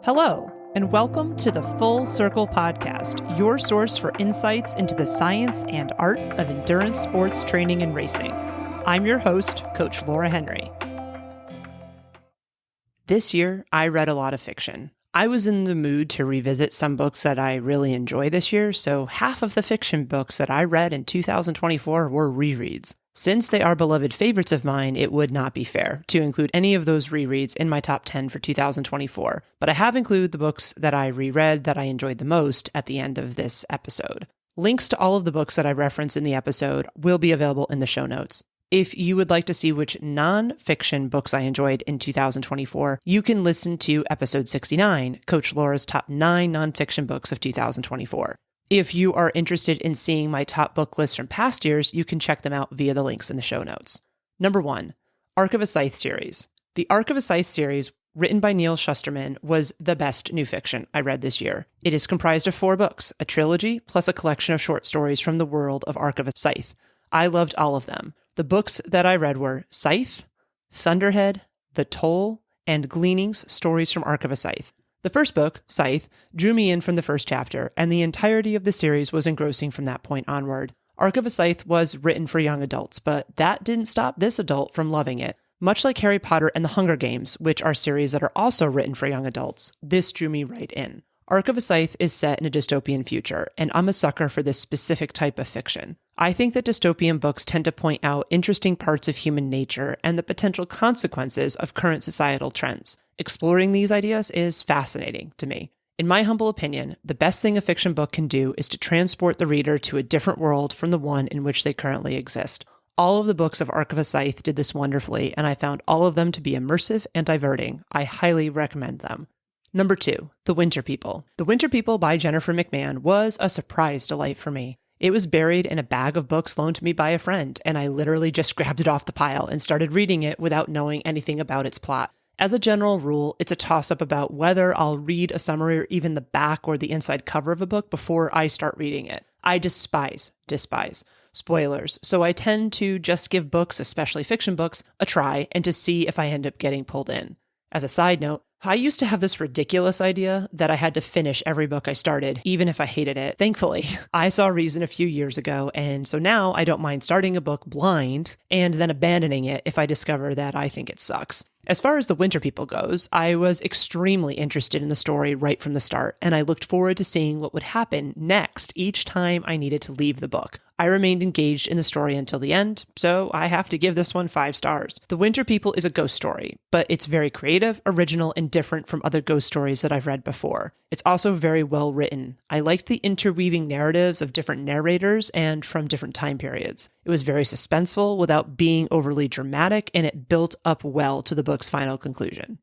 Hello, and welcome to the Full Circle Podcast, your source for insights into the science and art of endurance sports training and racing. I'm your host, Coach Laura Henry. This year, I read a lot of fiction. I was in the mood to revisit some books that I really enjoy this year, so half of the fiction books that I read in 2024 were rereads. Since they are beloved favorites of mine, it would not be fair to include any of those rereads in my top 10 for 2024, but I have included the books that I reread that I enjoyed the most at the end of this episode. Links to all of the books that I reference in the episode will be available in the show notes. If you would like to see which non-fiction books I enjoyed in 2024, you can listen to episode 69, Coach Laura's top 9 non-fiction books of 2024. If you are interested in seeing my top book list from past years, you can check them out via the links in the show notes. Number 1, Arc of a Scythe series. The Arc of a Scythe series, written by Neil Shusterman, was the best new fiction I read this year. It is comprised of 4 books, a trilogy, plus a collection of short stories from the world of Arc of a Scythe. I loved all of them. The books that I read were Scythe, Thunderhead, The Toll, and Gleanings, Stories from Arc of a Scythe. The first book, Scythe, drew me in from the first chapter, and the entirety of the series was engrossing from that point onward. Arc of a Scythe was written for young adults, but that didn't stop this adult from loving it. Much like Harry Potter and the Hunger Games, which are series that are also written for young adults, this drew me right in. Arc of a Scythe is set in a dystopian future, and I'm a sucker for this specific type of fiction. I think that dystopian books tend to point out interesting parts of human nature and the potential consequences of current societal trends. Exploring these ideas is fascinating to me. In my humble opinion, the best thing a fiction book can do is to transport the reader to a different world from the one in which they currently exist. All of the books of Arc of a Scythe did this wonderfully, and I found all of them to be immersive and diverting. I highly recommend them. Number 2, The Winter People. The Winter People by Jennifer McMahon was a surprise delight for me. It was buried in a bag of books loaned to me by a friend, and I literally just grabbed it off the pile and started reading it without knowing anything about its plot. As a general rule, it's a toss-up about whether I'll read a summary or even the back or the inside cover of a book before I start reading it. I despise spoilers, so I tend to just give books, especially fiction books, a try and to see if I end up getting pulled in. As a side note, I used to have this ridiculous idea that I had to finish every book I started, even if I hated it. Thankfully, I saw Reason a few years ago, and so now I don't mind starting a book blind and then abandoning it if I discover that I think it sucks. As far as The Winter People goes, I was extremely interested in the story right from the start, and I looked forward to seeing what would happen next each time I needed to leave the book. I remained engaged in the story until the end, so I have to give this one 5 stars. The Winter People is a ghost story, but it's very creative, original, and different from other ghost stories that I've read before. It's also very well written. I liked the interweaving narratives of different narrators and from different time periods. It was very suspenseful without being overly dramatic, and it built up well to the book's final conclusion.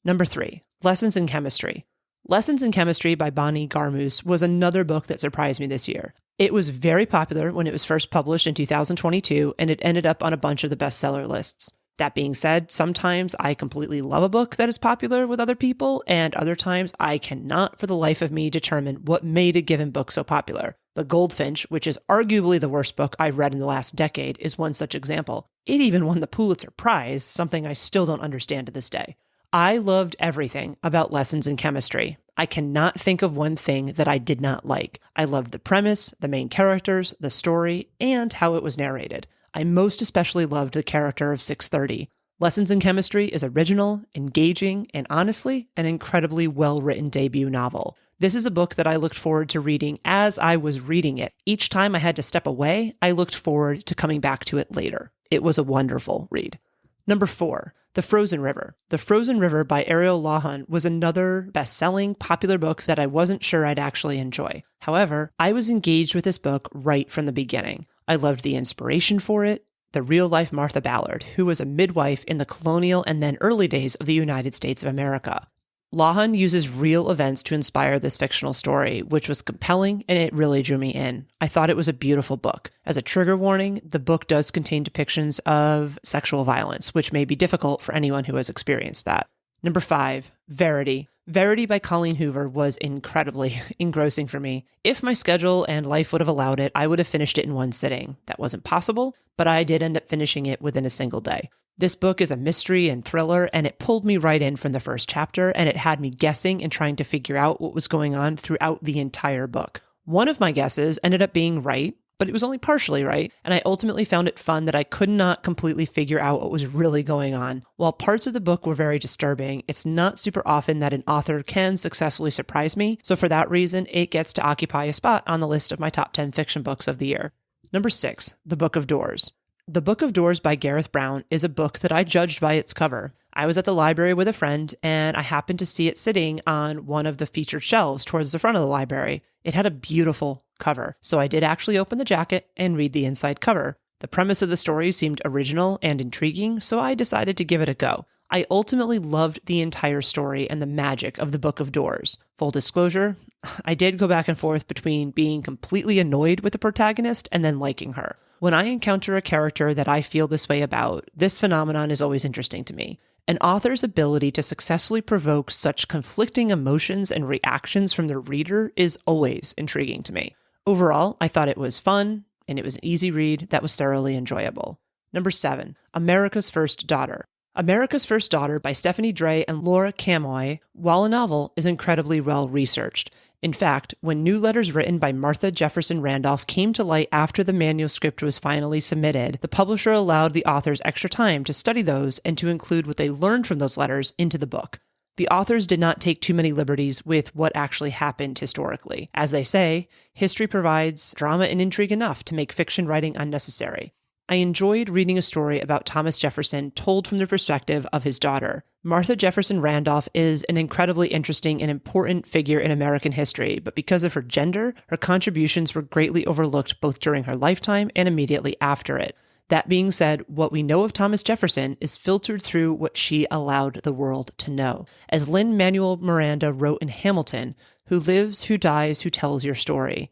Number 3, Lessons in Chemistry. Lessons in Chemistry by Bonnie Garmus was another book that surprised me this year. It was very popular when it was first published in 2022, and it ended up on a bunch of the bestseller lists. That being said, sometimes I completely love a book that is popular with other people, and other times I cannot for the life of me determine what made a given book so popular. The Goldfinch, which is arguably the worst book I've read in the last decade, is one such example. It even won the Pulitzer Prize, something I still don't understand to this day. I loved everything about Lessons in Chemistry. I cannot think of one thing that I did not like. I loved the premise, the main characters, the story, and how it was narrated. I most especially loved the character of 630. Lessons in Chemistry is original, engaging, and honestly, an incredibly well-written debut novel. This is a book that I looked forward to reading as I was reading it. Each time I had to step away, I looked forward to coming back to it later. It was a wonderful read. Number 4, The Frozen River. The Frozen River by Ariel Lawhon was another best-selling, popular book that I wasn't sure I'd actually enjoy. However, I was engaged with this book right from the beginning. I loved the inspiration for it, the real-life Martha Ballard, who was a midwife in the colonial and then early days of the United States of America. Lawhon uses real events to inspire this fictional story, which was compelling and it really drew me in. I thought it was a beautiful book. As a trigger warning, the book does contain depictions of sexual violence, which may be difficult for anyone who has experienced that. Number 5, Verity. Verity by Colleen Hoover was incredibly engrossing for me. If my schedule and life would have allowed it, I would have finished it in one sitting. That wasn't possible, but I did end up finishing it within a single day. This book is a mystery and thriller, and it pulled me right in from the first chapter, and it had me guessing and trying to figure out what was going on throughout the entire book. One of my guesses ended up being right, but it was only partially right, and I ultimately found it fun that I could not completely figure out what was really going on. While parts of the book were very disturbing, it's not super often that an author can successfully surprise me, so for that reason, it gets to occupy a spot on the list of my top 10 fiction books of the year. Number 6, The Book of Doors. The Book of Doors by Gareth Brown is a book that I judged by its cover. I was at the library with a friend, and I happened to see it sitting on one of the featured shelves towards the front of the library. It had a beautiful cover, so I did actually open the jacket and read the inside cover. The premise of the story seemed original and intriguing, so I decided to give it a go. I ultimately loved the entire story and the magic of the Book of Doors. Full disclosure, I did go back and forth between being completely annoyed with the protagonist and then liking her. When I encounter a character that I feel this way about, this phenomenon is always interesting to me. An author's ability to successfully provoke such conflicting emotions and reactions from the reader is always intriguing to me. Overall, I thought it was fun, and it was an easy read that was thoroughly enjoyable. Number 7, America's First Daughter. America's First Daughter by Stephanie Dray and Laura Camoy, while a novel, is incredibly well researched. In fact, when new letters written by Martha Jefferson Randolph came to light after the manuscript was finally submitted, the publisher allowed the authors extra time to study those and to include what they learned from those letters into the book. The authors did not take too many liberties with what actually happened historically. As they say, history provides drama and intrigue enough to make fiction writing unnecessary. I enjoyed reading a story about Thomas Jefferson told from the perspective of his daughter. Martha Jefferson Randolph is an incredibly interesting and important figure in American history, but because of her gender, her contributions were greatly overlooked both during her lifetime and immediately after it. That being said, what we know of Thomas Jefferson is filtered through what she allowed the world to know. As Lin-Manuel Miranda wrote in Hamilton, "Who lives, who dies, who tells your story?"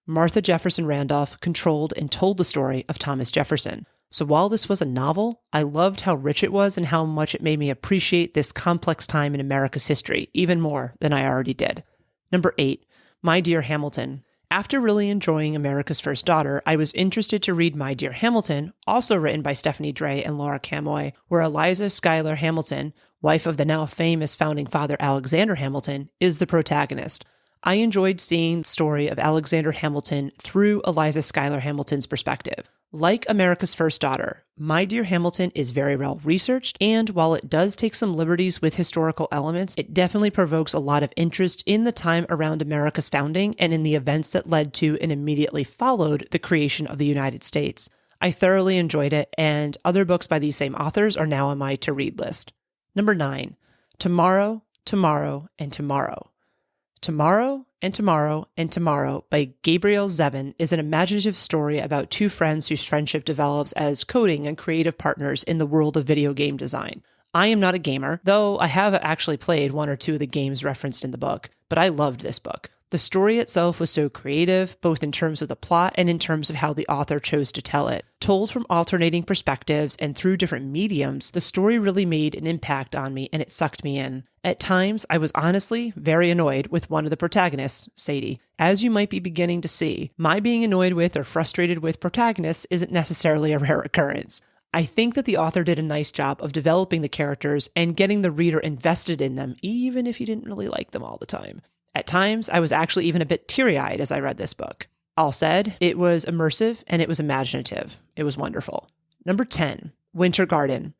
Martha Jefferson Randolph controlled and told the story of Thomas Jefferson. So while this was a novel, I loved how rich it was and how much it made me appreciate this complex time in America's history, even more than I already did. Number 8, My Dear Hamilton. After really enjoying America's First Daughter, I was interested to read My Dear Hamilton, also written by Stephanie Dray and Laura Camoy, where Eliza Schuyler Hamilton, wife of the now famous founding father Alexander Hamilton, is the protagonist. I enjoyed seeing the story of Alexander Hamilton through Eliza Schuyler Hamilton's perspective. Like America's First Daughter, My Dear Hamilton is very well researched, and while it does take some liberties with historical elements, it definitely provokes a lot of interest in the time around America's founding and in the events that led to and immediately followed the creation of the United States. I thoroughly enjoyed it, and other books by these same authors are now on my to-read list. Number 9, Tomorrow, Tomorrow, and Tomorrow. Tomorrow and Tomorrow and Tomorrow by Gabrielle Zevin is an imaginative story about two friends whose friendship develops as coding and creative partners in the world of video game design. I am not a gamer, though I have actually played one or two of the games referenced in the book, but I loved this book. The story itself was so creative, both in terms of the plot and in terms of how the author chose to tell it. Told from alternating perspectives and through different mediums, the story really made an impact on me and it sucked me in. At times, I was honestly very annoyed with one of the protagonists, Sadie. As you might be beginning to see, my being annoyed with or frustrated with protagonists isn't necessarily a rare occurrence. I think that the author did a nice job of developing the characters and getting the reader invested in them, even if you didn't really like them all the time. At times, I was actually even a bit teary-eyed as I read this book. All said, it was immersive and it was imaginative. It was wonderful. Number 10, Winter Garden.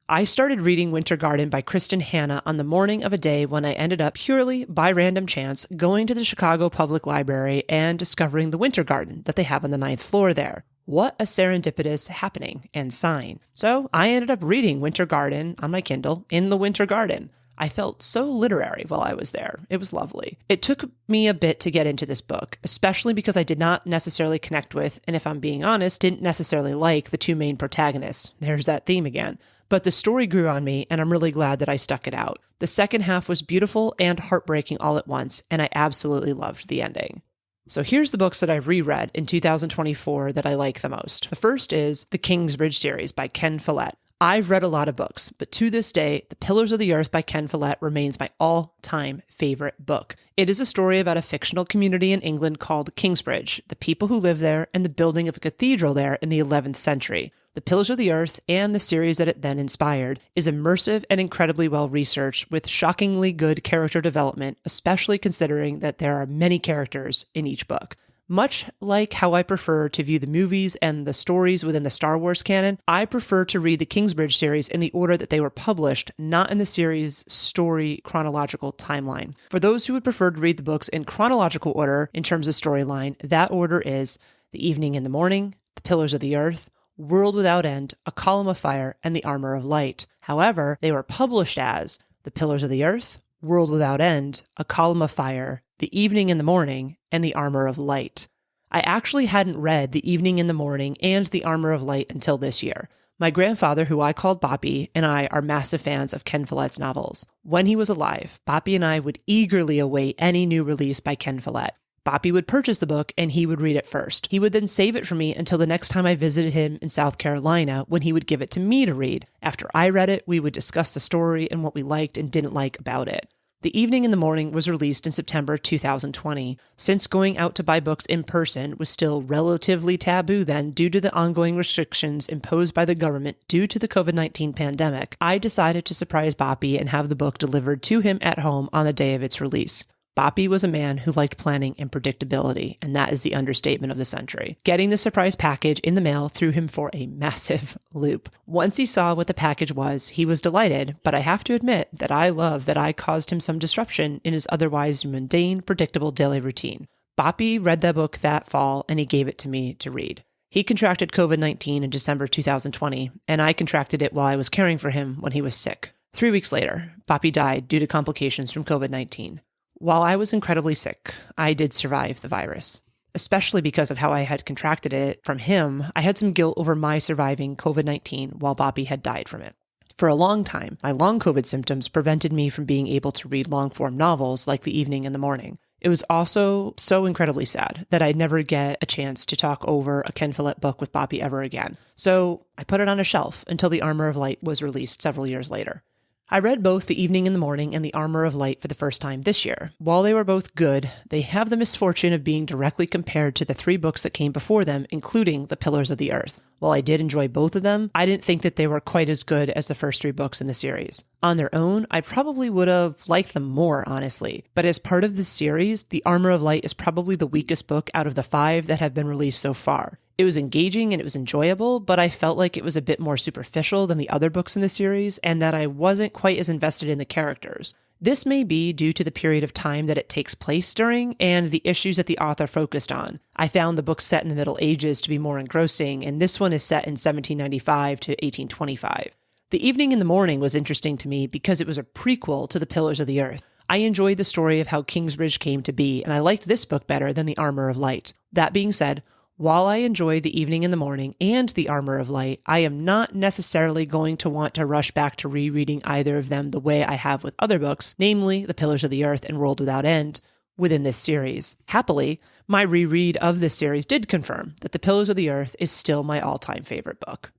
I started reading Winter Garden by Kristen Hanna on the morning of a day when I ended up purely by random chance going to the Chicago Public Library and discovering the Winter Garden that they have on the 9th floor there. What a serendipitous happening and sign. So I ended up reading Winter Garden on my Kindle in the Winter Garden. I felt so literary while I was there. It was lovely. It took me a bit to get into this book, especially because I did not necessarily connect with, and if I'm being honest, didn't necessarily like the two main protagonists. There's that theme again. But the story grew on me, and I'm really glad that I stuck it out. The second half was beautiful and heartbreaking all at once, and I absolutely loved the ending. So here's the books that I reread in 2024 that I like the most. The first is The Kingsbridge Series by Ken Follett. I've read a lot of books, but to this day, The Pillars of the Earth by Ken Follett remains my all-time favorite book. It is a story about a fictional community in England called Kingsbridge, the people who live there, and the building of a cathedral there in the 11th century. The Pillars of the Earth and the series that it then inspired is immersive and incredibly well researched with shockingly good character development, especially considering that there are many characters in each book. Much like how I prefer to view the movies and the stories within the Star Wars canon, I prefer to read the Kingsbridge series in the order that they were published, not in the series' story chronological timeline. For those who would prefer to read the books in chronological order in terms of storyline, that order is The Evening and the Morning, The Pillars of the Earth, World Without End, A Column of Fire, and The Armor of Light. However, they were published as The Pillars of the Earth, World Without End, A Column of Fire, The Evening and the Morning, and The Armor of Light. I actually hadn't read The Evening and the Morning and The Armor of Light until this year. My grandfather, who I called Boppy, and I are massive fans of Ken Follett's novels. When he was alive, Boppy and I would eagerly await any new release by Ken Follett. Boppy would purchase the book and he would read it first. He would then save it for me until the next time I visited him in South Carolina, when he would give it to me to read. After I read it, we would discuss the story and what we liked and didn't like about it. The Evening and the Morning was released in September 2020. Since going out to buy books in person was still relatively taboo then due to the ongoing restrictions imposed by the government due to the COVID-19 pandemic, I decided to surprise Boppy and have the book delivered to him at home on the day of its release. Boppy was a man who liked planning and predictability, and that is the understatement of the century. Getting the surprise package in the mail threw him for a massive loop. Once he saw what the package was, he was delighted, but I have to admit that I love that I caused him some disruption in his otherwise mundane, predictable daily routine. Boppy read that book that fall, and he gave it to me to read. He contracted COVID-19 in December 2020, and I contracted it while I was caring for him when he was sick. 3 weeks later, Boppy died due to complications from COVID-19. While I was incredibly sick, I did survive the virus. Especially because of how I had contracted it from him, I had some guilt over my surviving COVID-19 while Boppy had died from it. For a long time, my long COVID symptoms prevented me from being able to read long-form novels like The Evening and the Morning. It was also so incredibly sad that I'd never get a chance to talk over a Ken Follett book with Boppy ever again. So I put it on a shelf until The Armor of Light was released several years later. I read both The Evening and the Morning and The Armor of Light for the first time this year. While they were both good, they have the misfortune of being directly compared to the 3 books that came before them, including The Pillars of the Earth. While I did enjoy both of them, I didn't think that they were quite as good as the first 3 books in the series. On their own, I probably would have liked them more, honestly. But as part of this series, The Armor of Light is probably the weakest book out of the 5 that have been released so far. It was engaging and it was enjoyable, but I felt like it was a bit more superficial than the other books in the series, and that I wasn't quite as invested in the characters. This may be due to the period of time that it takes place during, and the issues that the author focused on. I found the book set in the Middle Ages to be more engrossing, and this one is set in 1795 to 1825. The Evening and the Morning was interesting to me because it was a prequel to The Pillars of the Earth. I enjoyed the story of how Kingsbridge came to be, and I liked this book better than The Armor of Light. That being said, while I enjoyed The Evening and the Morning and The Armor of Light, I am not necessarily going to want to rush back to rereading either of them the way I have with other books, namely The Pillars of the Earth and World Without End, within this series. Happily, my reread of this series did confirm that The Pillars of the Earth is still my all-time favorite book.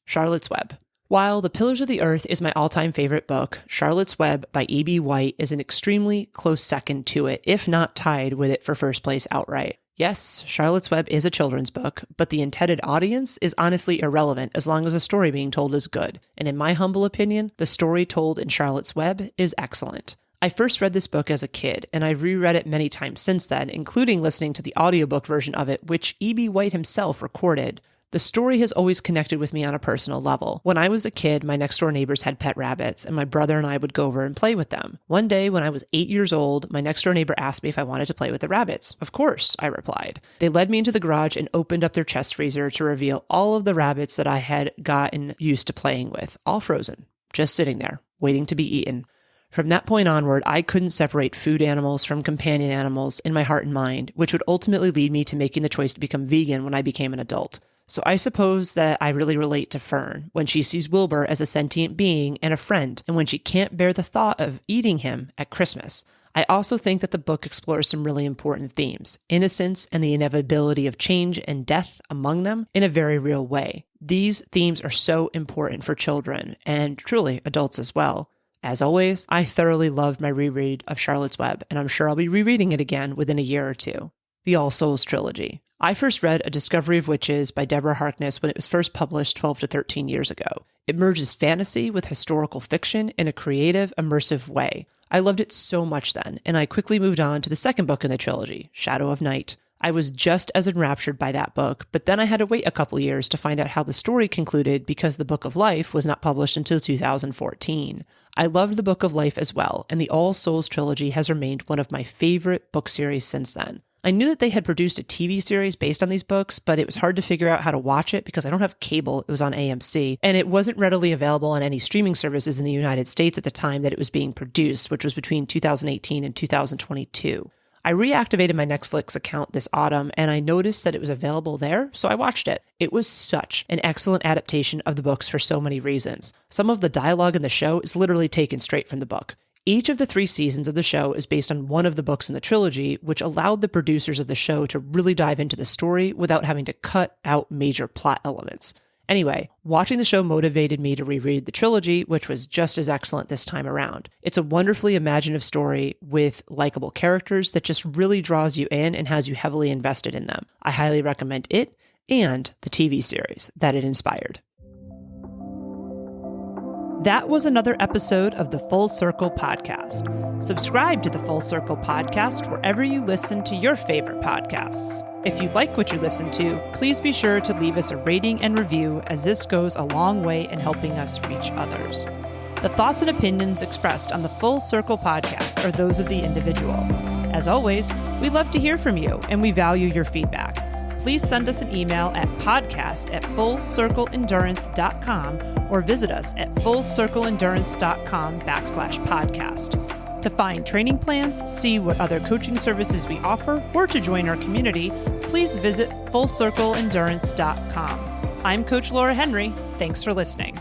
Charlotte's Web. While The Pillars of the Earth is my all-time favorite book, Charlotte's Web by E.B. White is an extremely close second to it, if not tied with it for first place outright. Yes, Charlotte's Web is a children's book, but the intended audience is honestly irrelevant as long as the story being told is good. And in my humble opinion, the story told in Charlotte's Web is excellent. I first read this book as a kid, and I've reread it many times since then, including listening to the audiobook version of it, which E.B. White himself recorded. The story has always connected with me on a personal level. When I was a kid, my next-door neighbors had pet rabbits, and my brother and I would go over and play with them. One day, when I was 8 years old, my next-door neighbor asked me if I wanted to play with the rabbits. Of course, I replied. They led me into the garage and opened up their chest freezer to reveal all of the rabbits that I had gotten used to playing with, all frozen, just sitting there, waiting to be eaten. From that point onward, I couldn't separate food animals from companion animals in my heart and mind, which would ultimately lead me to making the choice to become vegan when I became an adult. So I suppose that I really relate to Fern when she sees Wilbur as a sentient being and a friend, and when she can't bear the thought of eating him at Christmas. I also think that the book explores some really important themes, innocence and the inevitability of change and death among them in a very real way. These themes are so important for children, and truly adults as well. As always, I thoroughly loved my reread of Charlotte's Web, and I'm sure I'll be rereading it again within a year or two. The Souls Trilogy. I first read A Discovery of Witches by Deborah Harkness when it was first published 12 to 13 years ago. It merges fantasy with historical fiction in a creative, immersive way. I loved it so much then, and I quickly moved on to the second book in the trilogy, Shadow of Night. I was just as enraptured by that book, but then I had to wait a couple years to find out how the story concluded because the Book of Life was not published until 2014. I loved the Book of Life as well, and the All Souls Trilogy has remained one of my favorite book series since then. I knew that they had produced a TV series based on these books, but it was hard to figure out how to watch it because I don't have cable. It was on AMC, and it wasn't readily available on any streaming services in the United States at the time that it was being produced, which was between 2018 and 2022. I reactivated my Netflix account this autumn, and I noticed that it was available there, so I watched it. It was such an excellent adaptation of the books for so many reasons. Some of the dialogue in the show is literally taken straight from the book. Each of the 3 seasons of the show is based on one of the books in the trilogy, which allowed the producers of the show to really dive into the story without having to cut out major plot elements. Anyway, watching the show motivated me to reread the trilogy, which was just as excellent this time around. It's a wonderfully imaginative story with likable characters that just really draws you in and has you heavily invested in them. I highly recommend it and the TV series that it inspired. That was another episode of the Full Circle Podcast. Subscribe to the Full Circle Podcast wherever you listen to your favorite podcasts. If you like what you listen to, please be sure to leave us a rating and review, as this goes a long way in helping us reach others. The thoughts and opinions expressed on the Full Circle Podcast are those of the individual. As always, we love to hear from you and we value your feedback. Please send us an email at podcast@fullcircleendurance.com or visit us at fullcircleendurance.com/podcast. To find training plans, see what other coaching services we offer, or to join our community, please visit fullcircleendurance.com. I'm Coach Laura Henry. Thanks for listening.